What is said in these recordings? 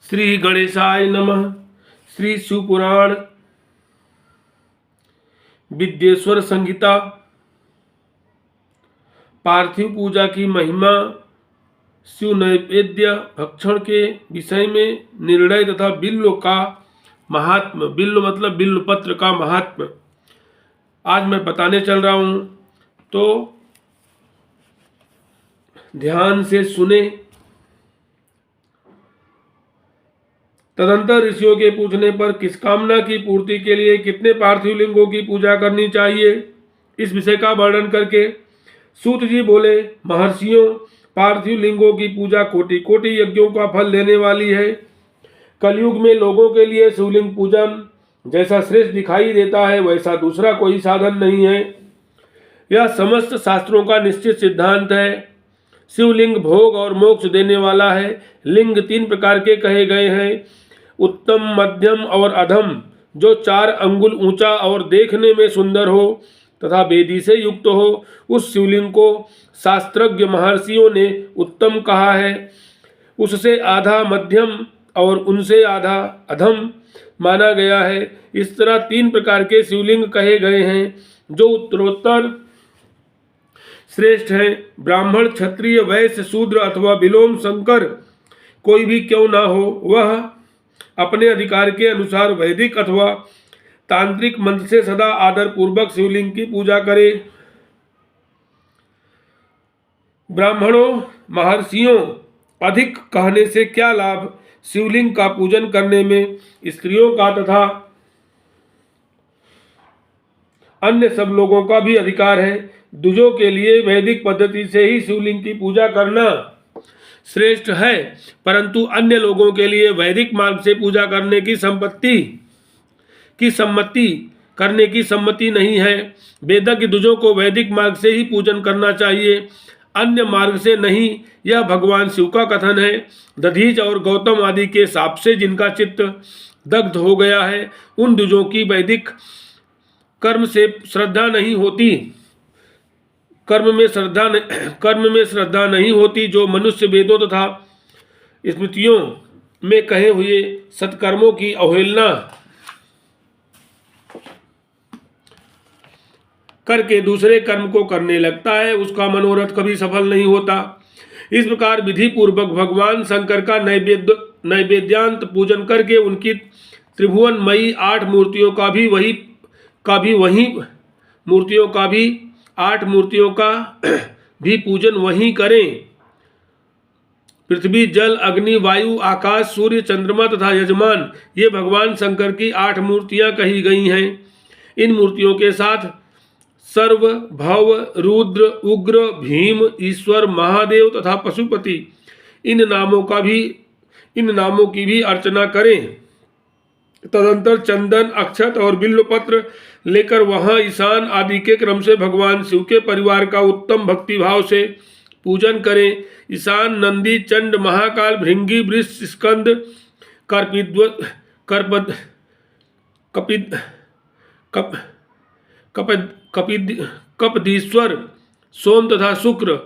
श्री गणेशाय नमः। श्री शिवपुराण विद्येश्वर संहिता पार्थिव पूजा की महिमा, शिव नैवेद्य भक्षण के विषय में निर्णय तथा बिल्व का महात्म, बिल्व मतलब बिल्व पत्र का महात्म आज मैं बताने चल रहा हूँ, तो ध्यान से सुने। तदंतर ऋषियों के पूछने पर किस कामना की पूर्ति के लिए कितने पार्थिव लिंगों की पूजा करनी चाहिए, इस विषय का वर्णन करके सूत जी बोले, महर्षियों, पार्थिव लिंगों की पूजा कोटि कोटि यज्ञों का फल देने वाली है। कलयुग में लोगों के लिए शिवलिंग पूजन जैसा श्रेष्ठ दिखाई देता है, वैसा दूसरा कोई साधन नहीं है। यह समस्त शास्त्रों का निश्चित सिद्धांत है। शिवलिंग भोग और मोक्ष देने वाला है। लिंग 3 प्रकार के कहे गए हैं, उत्तम, मध्यम और अधम, जो 4 अंगुल ऊंचा और देखने में सुंदर हो तथा वेदी से युक्त हो, उस शिवलिंग को शास्त्रज्ञ महर्षियों ने उत्तम कहा है। उससे आधा मध्यम और उनसे आधा अधम माना गया है। इस तरह 3 प्रकार के शिवलिंग कहे गए हैं, जो उत्तरोत्तर श्रेष्ठ हैं। ब्राह्मण, क्षत्रिय, वैश्य, शूद्र अथवा विलोम शंकर कोई भी क्यों ना हो, वह अपने अधिकार के अनुसार वैदिक अथवा तांत्रिक मंत्र से सदा आदर पूर्वक शिवलिंग की पूजा करे। ब्राह्मणों, महर्षियों, अधिक कहने से क्या लाभ? शिवलिंग का पूजन करने में स्त्रियों का तथा अन्य सब लोगों का भी अधिकार है। द्विजों के लिए वैदिक पद्धति से ही शिवलिंग की पूजा करना श्रेष्ठ है, परंतु अन्य लोगों के लिए वैदिक मार्ग से पूजा करने की सम्मति नहीं है। वेदज्ञ द्विजों को वैदिक मार्ग से ही पूजन करना चाहिए, अन्य मार्ग से नहीं। यह भगवान शिव का कथन है। दधीच और गौतम आदि के शाप से जिनका चित्त दग्ध हो गया है, उन द्विजों की वैदिक कर्म से श्रद्धा नहीं होती, कर्म में श्रद्धा नहीं होती, जो मनुष्य वेदों तथा स्मृतियों में कहे हुए सत्कर्मों की अवहेलना करके दूसरे कर्म को करने लगता है, उसका मनोरथ कभी सफल नहीं होता। इस प्रकार विधि पूर्वक भगवान शंकर का नैवेद्यांत पूजन करके उनकी त्रिभुवनमयी 8 मूर्तियों का भी पूजन वहीं करें। पृथ्वी, जल, अग्नि, वायु, आकाश, सूर्य, चंद्रमा तथा यजमान, ये भगवान शंकर की 8 मूर्तियां कही गई हैं। इन मूर्तियों के साथ सर्व, भव, रुद्र, उग्र, भीम, ईश्वर, महादेव तथा पशुपति, इन नामों की भी अर्चना करें। तदंतर चंदन, अक्षत और बिल्व पत्र लेकर वहां ईशान आदि के क्रम से भगवान शिव के परिवार का उत्तम भक्ति भाव से पूजन करें। ईशान नंदी, चंड, महाकाल, भृंगी, वृष, स्कंद, कपदीश्वर, सोम तथा शुक्र,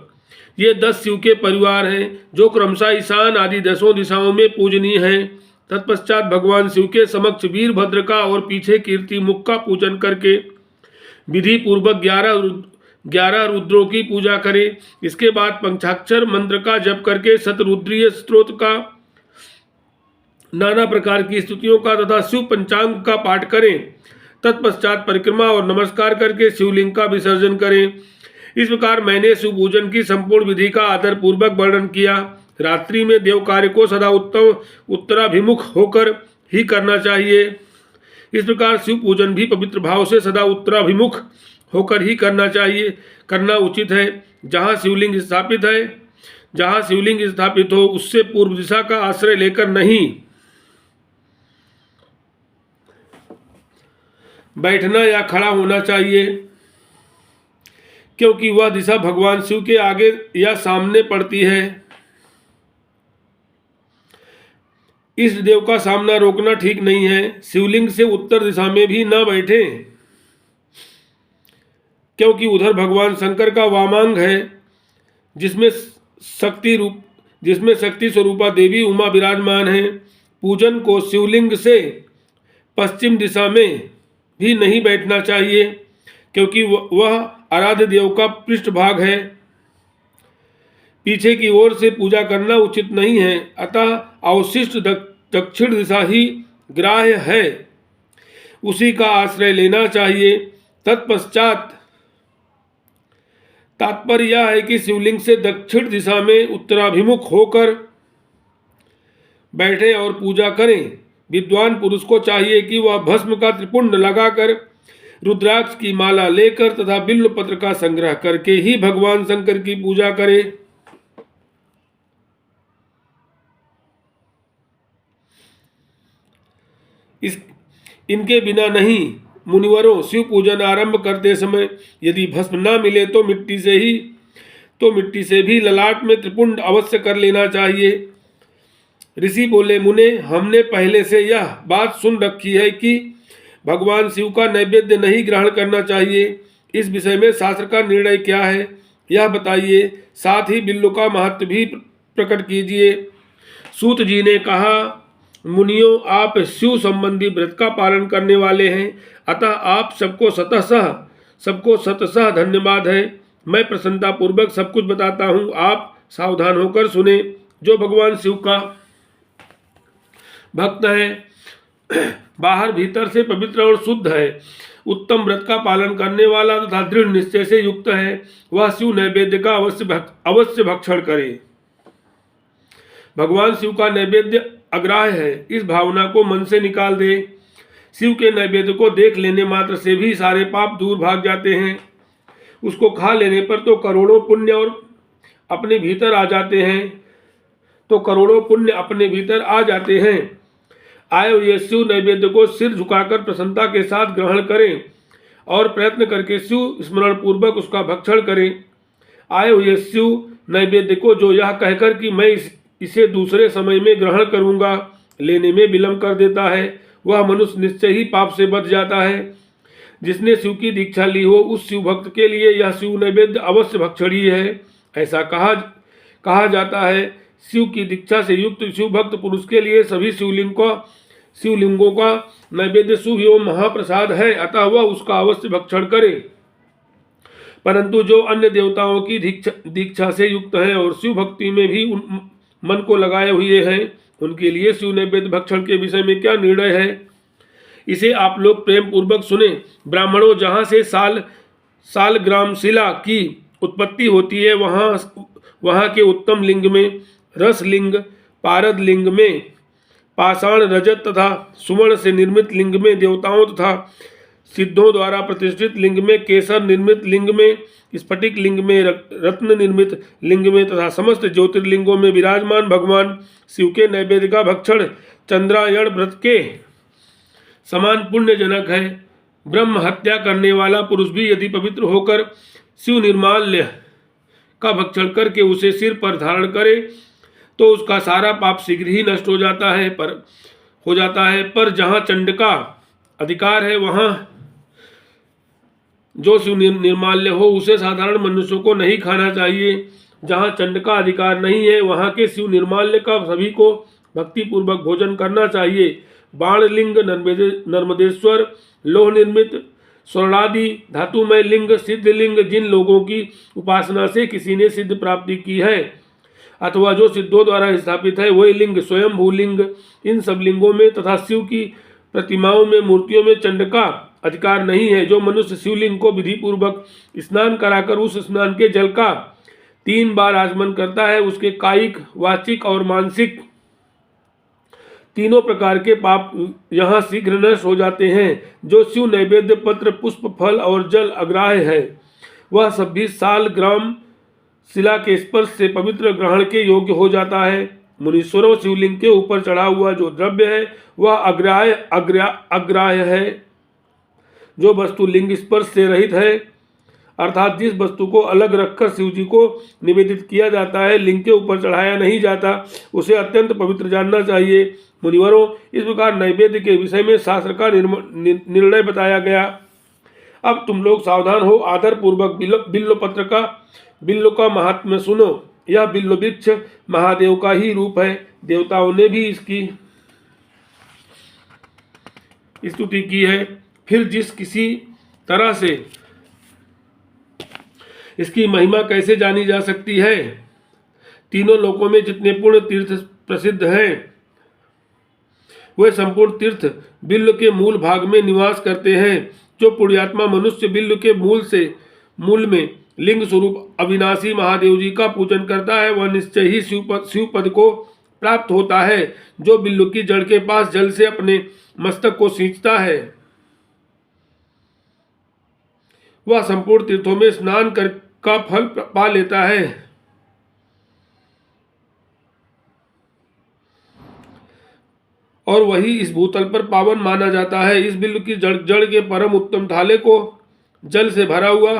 ये 10 शिव के परिवार हैं, जो क्रमशः ईशान आदि 10 दिशाओं में पूजनीय हैं। तत्पश्चात भगवान शिव के समक्ष वीरभद्र का और पीछे कीर्ति मुख का पूजन करके विधि पूर्वक 11 रुद्रों की पूजा करें। इसके बाद पंचाक्षर मंत्र का जप करके शतरुद्रीय स्तोत्र का, नाना प्रकार की स्तुतियों का तथा शिव पंचांग का पाठ करें। तत्पश्चात परिक्रमा और नमस्कार करके शिवलिंग का विसर्जन करें। इस प्रकार मैंने शिव पूजन की संपूर्ण विधि का आदर पूर्वक वर्णन किया। रात्रि में देव कार्य को सदा उत्तराभिमुख होकर ही करना चाहिए। इस प्रकार शिव पूजन भी पवित्र भाव से सदा उत्तराभिमुख होकर ही करना उचित है। जहाँ शिवलिंग स्थापित हो, उससे पूर्व दिशा का आश्रय लेकर नहीं बैठना या खड़ा होना चाहिए, क्योंकि वह दिशा भगवान शिव के आगे या सामने पड़ती है। इस देव का सामना रोकना ठीक नहीं है। शिवलिंग से उत्तर दिशा में भी न बैठें, क्योंकि उधर भगवान शंकर का वामांग है, जिसमें शक्ति स्वरूपा देवी उमा विराजमान है। पूजन को शिवलिंग से पश्चिम दिशा में भी नहीं बैठना चाहिए, क्योंकि वह आराध्य देव का पृष्ठभाग है। पीछे की ओर से पूजा करना उचित नहीं है, अतः अवशिष्ट दक्षिण दिशा ही ग्राह्य है, उसी का आश्रय लेना चाहिए। तत्पश्चात तात्पर्य यह है कि शिवलिंग से दक्षिण दिशा में उत्तराभिमुख होकर बैठे और पूजा करें। विद्वान पुरुष को चाहिए कि वह भस्म का त्रिपुंड लगाकर, रुद्राक्ष की माला लेकर तथा बिल्व पत्र का संग्रह करके ही भगवान शंकर की पूजा करे। इनके बिना नहीं। मुनिवरों, शिव पूजन आरंभ करते समय यदि भस्म न मिले तो मिट्टी से भी ललाट में त्रिपुंड अवश्य कर लेना चाहिए। ऋषि बोले, मुने, हमने पहले से यह बात सुन रखी है कि भगवान शिव का नैवेद्य नहीं ग्रहण करना चाहिए। इस विषय में शास्त्र का निर्णय क्या है, यह बताइए। साथ ही बिल्व का महत्व भी प्रकट कीजिए। सूत जी ने कहा, मुनियों, आप शिव संबंधी व्रत का पालन करने वाले हैं, अतः आप सबको शतशः धन्यवाद है। मैं प्रसन्नता पूर्वक सब कुछ बताता हूँ, आप सावधान होकर सुने। जो भगवान शिव का भक्त है, बाहर भीतर से पवित्र और शुद्ध है, उत्तम व्रत का पालन करने वाला तथा दृढ़ निश्चय से युक्त है, वह शिव नैवेद्य का अवश्य भक्षण करे। भगवान शिव का नैवेद्य अग्राह्य है, इस भावना को मन से निकाल दे। शिव के नैवेद्य को देख लेने मात्र से भी सारे पाप दूर भाग जाते हैं। उसको खा लेने पर तो करोड़ों पुण्य अपने भीतर आ जाते हैं। आए हुए शिव नैवेद्य को सिर झुकाकर प्रसन्नता के साथ ग्रहण करें और प्रयत्न करके शिव स्मरण पूर्वक उसका भक्षण करें। आए हुए शिव नैवेद्य को जो यह कहकर कि मैं इसे दूसरे समय में ग्रहण करूंगा, लेने में विलंब कर देता है, वह मनुष्य निश्चय ही पाप से बच जाता है। जिसने शिव की दीक्षा ली हो, उस शिव भक्त के लिए यह शिव नैवेद्य अवश्य भक्षणीय है। ऐसा कहा जाता है। शिव की दीक्षा से युक्त शिव भक्त पुरुष के लिए सभी शिवलिंगों का नैवेद्य शुभ एवं महाप्रसाद है, अतः वह उसका अवश्य भक्षण करे। परंतु जो अन्य देवताओं की दीक्षा से युक्त हैं और शिव भक्ति में भी मन को लगाए हुए हैं, उनके लिए शिव नैवेद्य भक्षण के विषय में क्या निर्णय है, इसे आप लोग प्रेम पूर्वक सुने। ब्राह्मणों, जहाँ से सालग्राम शिला की उत्पत्ति होती है, वहाँ के उत्तम लिंग में, रस लिंग, पारद लिंग में, पाषाण, रजत तथा सुवर्ण से निर्मित लिंग में, देवताओं तथा सिद्धों द्वारा प्रतिष्ठित लिंग में, केसर निर्मित लिंग में, स्फटिक लिंग में, रत्न निर्मित लिंग में तथा समस्त ज्योतिर्लिंगों में विराजमान भगवान शिव के नैवेद्य का भक्षण चंद्रायण व्रत के समान पुण्यजनक है। ब्रह्म हत्या करने वाला पुरुष भी यदि पवित्र होकर शिव निर्माल्य का भक्षण करके उसे सिर पर धारण करे तो उसका सारा पाप शीघ्र ही नष्ट हो जाता है। पर जहाँ चंड का अधिकार है, वहाँ जो शिव निर्माल्य हो उसे साधारण मनुष्यों को नहीं खाना चाहिए। जहाँ चंड का अधिकार नहीं है, वहाँ के शिव निर्माल्य का सभी को भक्ति पूर्वक भोजन करना चाहिए। बाणलिंग, नर्मदेश्वर, लोह निर्मित स्वर्णादि धातुमय लिंग, सिद्धलिंग, जिन लोगों की उपासना से किसी ने सिद्ध प्राप्ति की है अथवा जो सिद्धों द्वारा स्थापित है, वही लिंग स्वयंभू लिंग। इन सब लिंगों में तथा शिव की प्रतिमाओं में, मूर्तियों में चंड का अधिकार नहीं है। जो मनुष्य शिवलिंग को विधि पूर्वक स्नान कराकर उस स्नान के जल का 3 बार आचमन करता है, उसके कायिक, वाचिक और मानसिक तीनों प्रकार के पाप यहाँ शीघ्र नष्ट हो जाते हैं। जो शिव नैवेद्य पत्र, पुष्प, फल और जल अग्राह्य है, वह सब भी सालग्राम शिला के स्पर्श से पवित्र ग्रहण के योग्य हो जाता है। मुनीश्वरों, शिवलिंग के ऊपर चढ़ा हुआ जो द्रव्य है वह अग्राह्य है। जो वस्तु लिंग स्पर्श से रहित है, अर्थात जिस वस्तु को अलग रखकर शिव जी को निवेदित किया जाता है, लिंग के ऊपर चढ़ाया नहीं जाता, उसे अत्यंत पवित्र जानना चाहिए। मुनिवरों, इस प्रकार नैवेद्य के विषय में शास्त्र का निर्णय बताया गया। अब तुम लोग सावधान हो, आदर पूर्वक बिल्व का महात्म्य सुनो। यह बिल्व वृक्ष महादेव का ही रूप है। देवताओं ने भी इसकी स्तुति की है। फिर जिस किसी तरह से इसकी महिमा कैसे जानी जा सकती है? तीनों लोकों में जितने पुण्य तीर्थ प्रसिद्ध हैं वे संपूर्ण तीर्थ बिल्व के मूल भाग में निवास करते हैं। जो पुण्यात्मा मनुष्य बिल्व के मूल में लिंग स्वरूप अविनाशी महादेव जी का पूजन करता है वह निश्चय ही शिव पद को प्राप्त होता है। जो बिल्व की जड़ के पास जल से अपने मस्तक को सींचता है वह संपूर्ण तीर्थों में स्नान कर का फल पा लेता है। और वही इस भूतल पर पावन माना जाता है। इस बिल्व की जड़ के परम उत्तम थाले को जल से भरा हुआ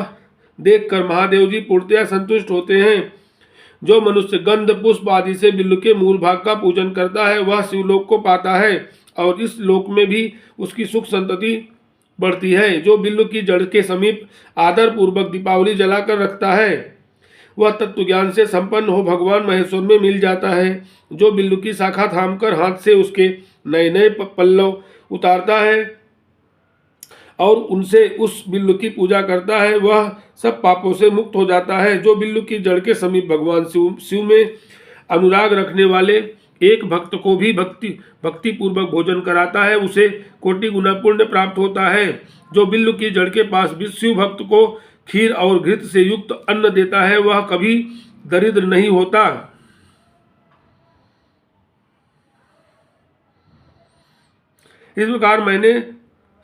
देखकर महादेव जी पूर्णतया संतुष्ट होते हैं। जो मनुष्य गंध पुष्प आदि से बिल्व के मूल भाग का पूजन करता है वह शिवलोक को पाता है और इस लोक में भी उसकी सुख संतति बढ़ती है। जो बिल्व की जड़ के समीप आदर पूर्वक दीपावली जलाकर रखता है वह तत्व ज्ञान से संपन्न हो भगवान महेश्वर में मिल जाता है। जो बिल्व की शाखा थामकर हाथ से उसके नए नए पल्लव उतारता है और उनसे उस बिल्व की पूजा करता है वह सब पापों से मुक्त हो जाता है। जो बिल्व की जड़ के समीप भगवान शिव में अनुराग रखने वाले एक भक्त को भी भक्ति पूर्वक भोजन कराता है उसे कोटि गुना पुण्य प्राप्त होता है। जो बिल्व की जड़ के पास भी शिव भक्त को खीर और घृत से युक्त अन्न देता है वह कभी दरिद्र नहीं होता। इस प्रकार मैंने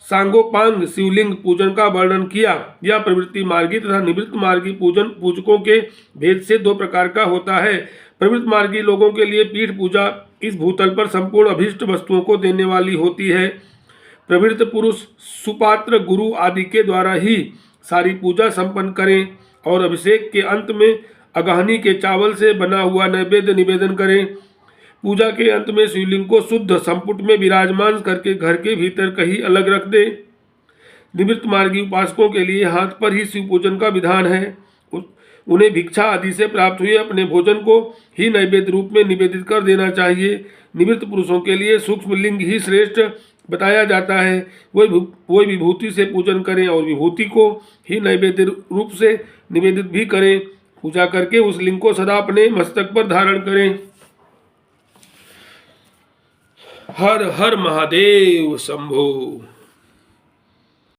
सांगोपांग शिवलिंग पूजन का वर्णन किया। यह प्रवृत्ति मार्गी तथा निवृत्त मार्गी पूजकों के भेद से दो प्रकार का होता है। प्रवृत्त मार्गी लोगों के लिए पीठ पूजा इस भूतल पर संपूर्ण अभीष्ट वस्तुओं को देने वाली होती है। प्रवृत्त पुरुष सुपात्र गुरु आदि के द्वारा ही सारी पूजा संपन्न करें और अभिषेक के अंत में अगहनी के चावल से बना हुआ नैवेद्य निवेदन करें। पूजा के अंत में शिवलिंग को शुद्ध संपुट में विराजमान करके घर के भीतर कहीं अलग रख दें। निवृत्त मार्गी उपासकों के लिए हाथ पर ही शिव पूजन का विधान है। उन्हें भिक्षा आदि से प्राप्त हुए अपने भोजन को ही नैवेद्य रूप में निवेदित कर देना चाहिए। निवृत्त पुरुषों के लिए सूक्ष्म लिंग ही श्रेष्ठ बताया जाता है। वही विभूति से पूजन करें और विभूति को ही नैवेद्य रूप से निवेदित भी करें। पूजा करके उस लिंग को सदा अपने मस्तक पर धारण करें। हर हर महादेव शंभो।